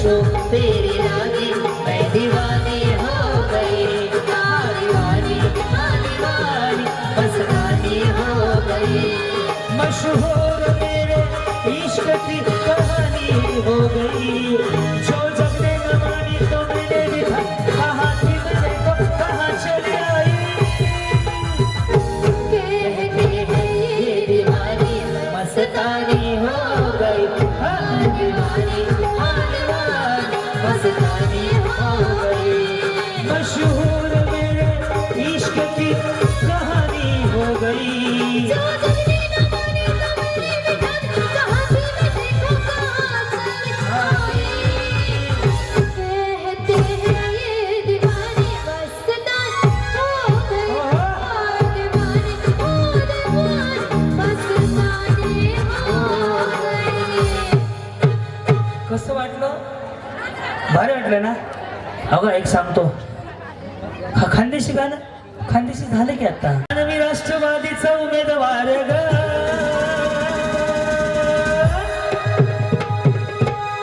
पूछो तेरी रानी मैं दीवानी हो गई दीवानी दीवानी बस रानी हो गई मशहूर मेरे इश्क की कहानी हो गई जो जगने न मानी तो मैंने भी कहा थी मेरे को कहाँ चली आई कहते हैं ये दीवानी मस्तानी हो गई दीवानी मस्तानी हो गई मशहूर मेरे इश्क की कहानी हो गई कसं वाटलं भारी वाटलं ना अगं एक सांगतो हा खानदेशी गाणं खानदेशी झालं की आता मी राष्ट्रवादीचा उमेदवार ग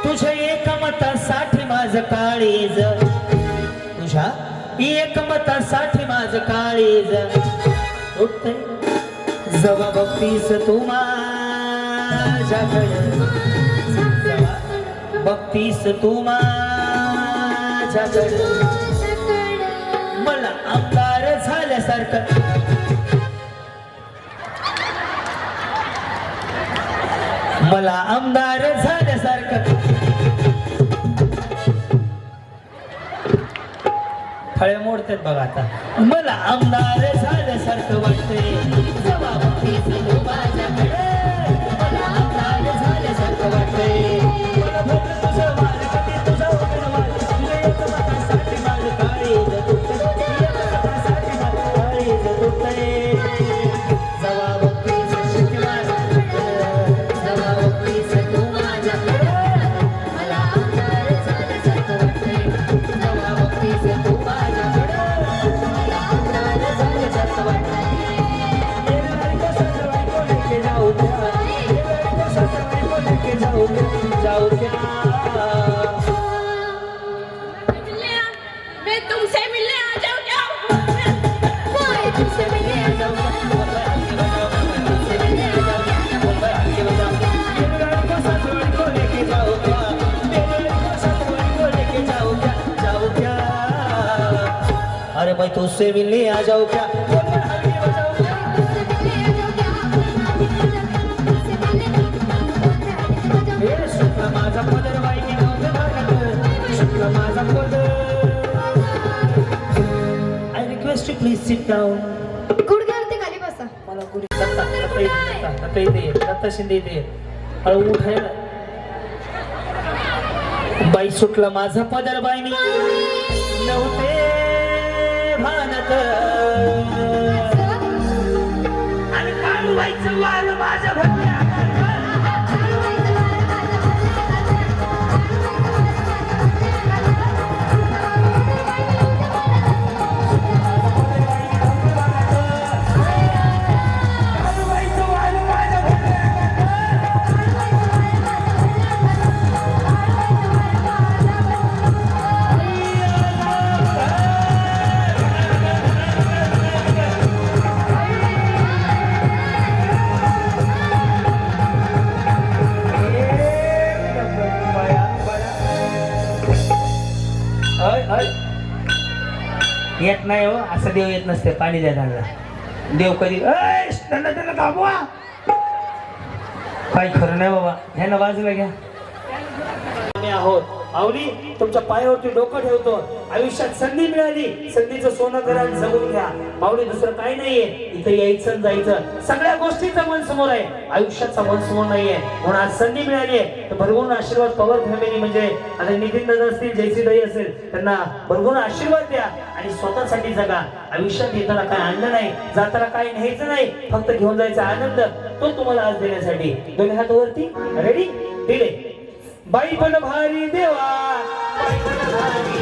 तुझ्या एकमतासाठी माझं काळीज तुझ्या एकमतासाठी माझं काळीज उठतंय जवा बघतीस तू माझ्याकडे बघतीस तू माझ्याकडे मला आमदार झाल्यासारखं मला आमदार झाल्यासारखं फळे मोडतात बघा आता मला आमदार झाल्यासारखं वाटतंय जेव्हा बघतीस तू माझ्याकडे मला आमदार झाल्यासारखं वाटतंय मैं तुमसे मिलने आ जाऊं क्या? अरे भाई तुझसे मिलने आ जाओ क्या शुक्ल माझा पदर बाई शुक्ल माझा पदर I request you please sit down गुडघ्यावरती खाली बसा. मला गुढी दत्ता इथे दत्ता शिंदे इथे उठायला बाई सुटला माझा पदर बाईनी नव्हते भानत आणि काळूबाईचं वाल माझ्या भरल्या येत नाही हो असं देव येत नसते पाणी द्या त्यांना देव कधी त्यांना थांबवा काही खरं नाही बाबा ह्यानं बाजूला घ्या आहोत माऊली तुमच्या पायावरती डोकं ठेवतो आयुष्यात संधी मिळाली संधीचं सोनं करा जगून घ्या माऊली दुसरं काही नाहीये इथं यायचं जायचं सगळ्या गोष्टीचा मन समोर आहे आयुष्याचा मन समोर नाहीये म्हणून आज संधी मिळाली आहे तर भरभरून आशीर्वाद पवार फॅमिली म्हणजे आता नितीन दादा असतील जयसीताई असेल त्यांना भरभरून आशीर्वाद द्या आणि स्वतःसाठी जगा आयुष्यात येताना काय आणलं नाही जाताना काही न्यायचं नाही फक्त घेऊन जायचा आनंद तो तुम्हाला आज देण्यासाठी दोन्ही हात वरती रेडी दिले बाई पण भारी देवा बाई पण भारी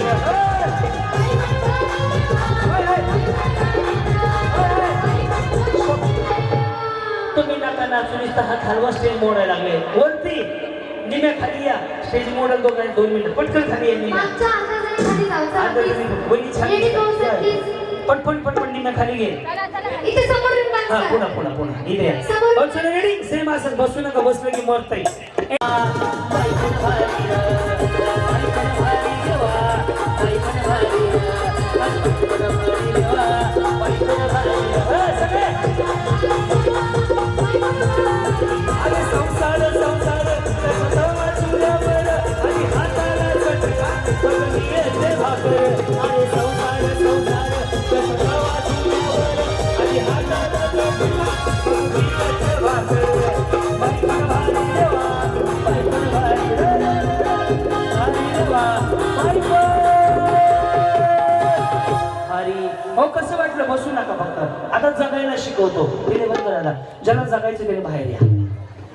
तुम्ही नका नाचून हात हलवा स्टेज मोडायला लागले वरती निम्या खाली या स्टेज मॉडेल दोघं 2 मिनिटं पटकन खाली या निम्या मागच्या अर्ध्या जरी खाली जाऊ चला प्लीज वहिनी छान लेडी भाऊ सर प्लीज पटपट निम्या खाली घे इथे समोर येऊन हा बसा. पुन्हा इथे या समोर. हो चला रेडी सेम असं बसू नका बसलं की मरताय हो कसं वाटलं बसू नका फक्त आता जगायला शिकवतो तिने बंद करायला ज्याला जगायचं त्याने बाहेर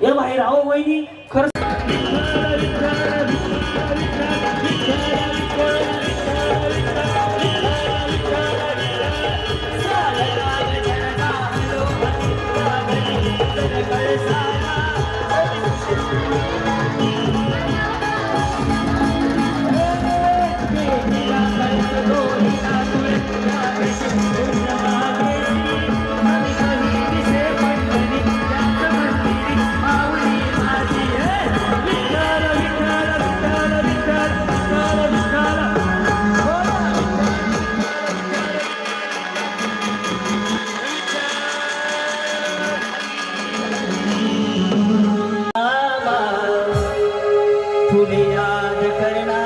या बाहेर आहो वहिनी खरं तुझे याद करना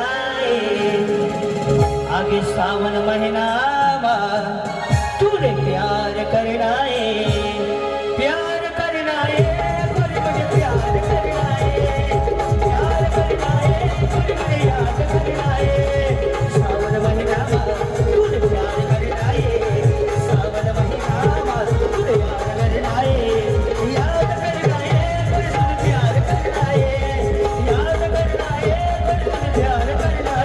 आगे सावन महीना तूने प्यार करना प्यार करना मुझे प्यार करना प्यार करना मुझे याद करना सावन महीना तूने प्यार करना सावन महीना तूने याद करना याद करना मुझे प्यार करना याद करना प्यार करना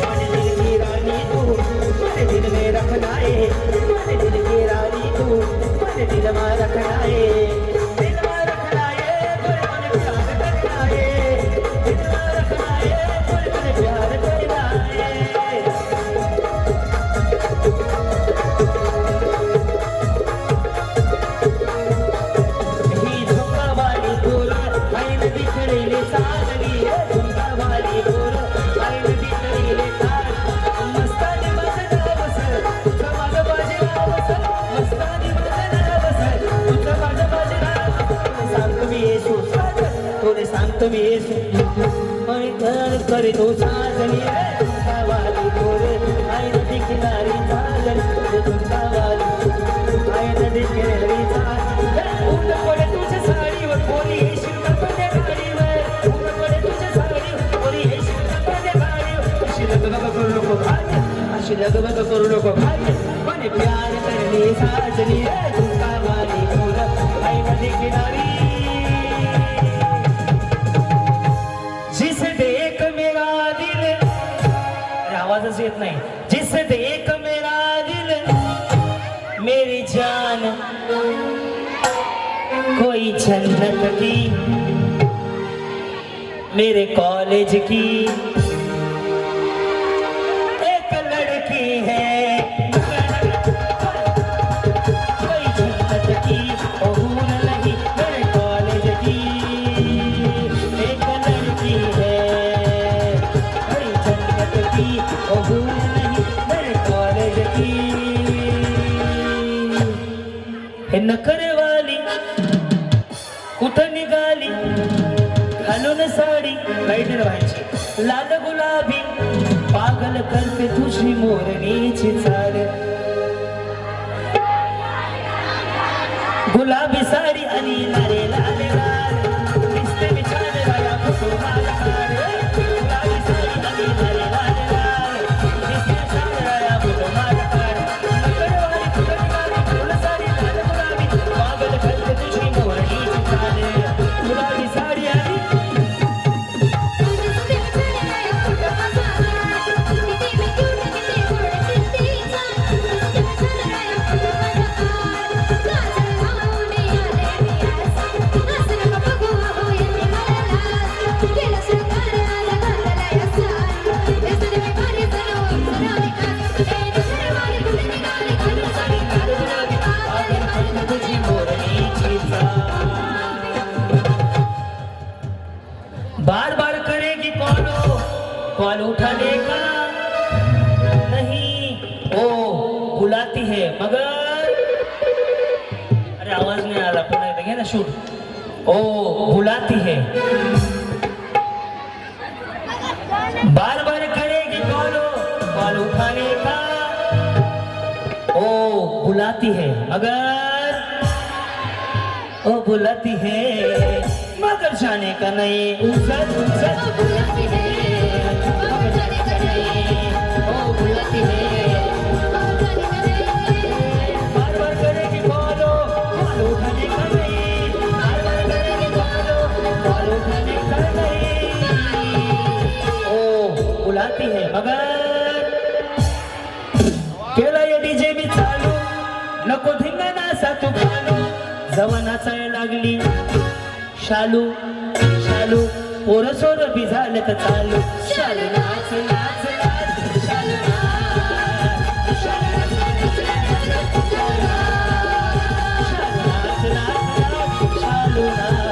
मन दिल की रानी तू मन दिल में रखना मन दिल की रानी तू मन दिल में रखना दिल में रखना मन प्यार करना दिल में रखना मन प्यार करना ही झुंका वाली फूल ऐन बिखरेले सागरी झुंका वाली फूल ऐन बिखरेले सागरी मस्तानी माझं बसल तुझं माझं बाजीला बसल मस्तानी माझं बसल तुझं माझं बाजीला सांगतो मी येसू थोडे सांगतो मी येसू आणि घर करे तो साजनी झुंका वाली फूल ऐन बिखरेली सागरी झुंका वाली ऐन बिखरेली सागरी उठ पडे तुझ्या साडीवर कोणी येशील का तुझ्या गाडीवर उठ पडे तुझ्या साडीवर कोणी येशील का तुझ्या गाडीवर अशी लगबग करू नको भाई अशी लगबग करू नको भाई मने प्यार करने साजनी झुंका वाली फूल आई नदी किनारी जिस देख मेरा दिल आवाजच येत नाही जिस देख मेरा दिल मेरी जान कोई जन्नत की मेरे कॉलेज की एक लड़की है कोई जन्नत की ओ भूल नहीं मेरे कॉलेज की एक लड़की है कोई जन्नत की ओ भूल नहीं मेरे कॉलेज की हे नखरे वाली कुठं निघाली घालून साडी लाईट व्हायची लाल गुलाबी पागल करते तुझी मोरणीची चाल गुलाबी साडी आणि लाले लाले लाल दिसते मी छान राया फोटो माझा काढ गुलाबी साडी आणि लाले लाले लाल दिसते छान राया फोटो माझा काढ नखरेवाली कुठं निघाली फुल साडी लाल गुलाबी पागल करते तुझी मोरणीची चाल गुलाबी साडी आणि तुझे कॉल उठाने का नहीं, ओ बुलाती है मगर, अरे आवाज नहीं आला, पुन्हा एकदा घे ना शूट. ओ बुलाती है, बार बार करेगी कॉल उठाने का, ओ बुलाती है मगर, ओ बुलाती है मगर जाने का नहीं. उजल उजल बुलाती है, मगर जाने का नहीं. ओ बुलाती है, बार बार करेगी कॉल उठाने का नहीं, बार बार करेगी कॉल उठाने का नहीं. ओ बुलाती है मगर, केला ये डीजे मी चालू, नको धिंगाणा असा तू घालू, जवा नाचायला लागली शालू शालू, पोरं सोरं बी झालं तर चालू. शालू नाच नाच नाच, शालू नाच, शालू नाच नाच नाच, शालू नाच नाच नाच, शालू नाच,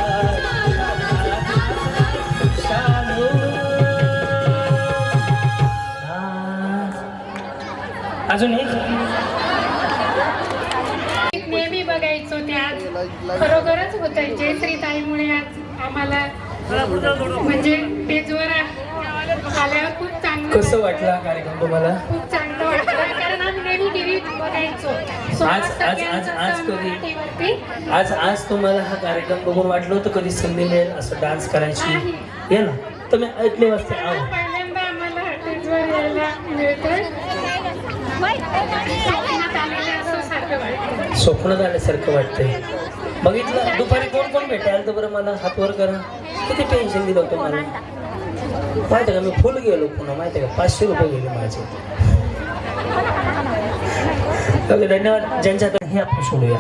शालू नाच. अजून एक नेहमी बघायचो ते आज खरोखरच होत आहे. जयश्रीताईमुळे आज आम्हाला म्हणजे पेजवर आल्यावर खूप चांगलं कसं वाटलं हा कार्यक्रम तुम्हाला? खूप चांगलं वाटलं कारण आम्ही नेहमी टीव्ही बघायचो. आज कधी आज तुम्हाला हा कार्यक्रम बघून वाटलं होतं कधी संधी मिळेल असं डान्स करायची? ये ना तुम्ही ऐकले वाजता पहिल्यांदा आम्हाला पेजवर यायला मिळतं. स्वप्नात आल्यासारखं वाटतंय. बघितलं दुपारी कोण कोण भेटायला तर बरं मला हात वर करा. किती टेन्शन दिलं होतं मला माहिती का? मी फुल गेलो पुन्हा माहिती का? 500 रुपये गेले माझे. ओके धन्यवाद. ज्यांच्याकडे हे आपण सोडूया.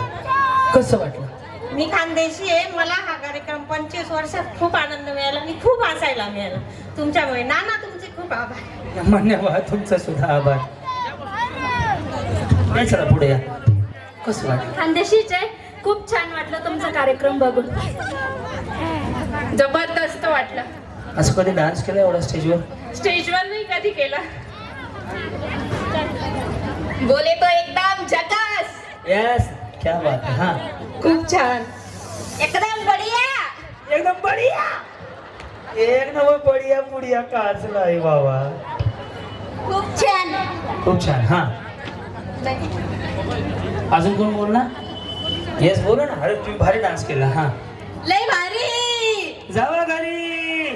कसं वाटलं? मी खानदेशी आहे. मला हा कार्यक्रम 25 वर्षात खूप आनंद मिळाला. मी खूप हसायला मिळाला तुमच्यामुळे. नाना तुमचे खूप आभार. धन्यवाद. तुमचा सुद्धा आभार. काय चला पुढे या. कसं वाटलं? खानदेशीच आहे. खूप छान वाटलं तुमचा कार्यक्रम बघून. जबरदस्त वाटलं. असं कधी डान्स केला एवढा स्टेजवर? स्टेजवर नाही कधी केला. बोले तो एकदम झकास. यस क्या बात है. हाँ खूप छान. एकदम बढिया. एकदम बढिया. एक नंबर बढिया पुढिया काचला आहे बाबा. खूप छान. खूप छान. हा अजून कोण बोलणार? येस बोला ना. अरे तुम्ही भारी डान्स केला. हा लय भारी. जावा घरी.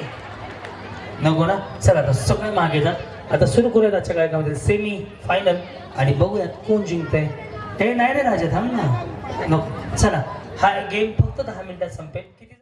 नको ना. चला आता सगळे मागे जा. आता सुरू करूयात आजच्या कार्यक्रमामध्ये सेमी फायनल आणि बघूयात कोण जिंकतंय. ते नाही रे राजा थांब ना. नको चला. हा गेम फक्त 10 मिनिटात संपेल. किती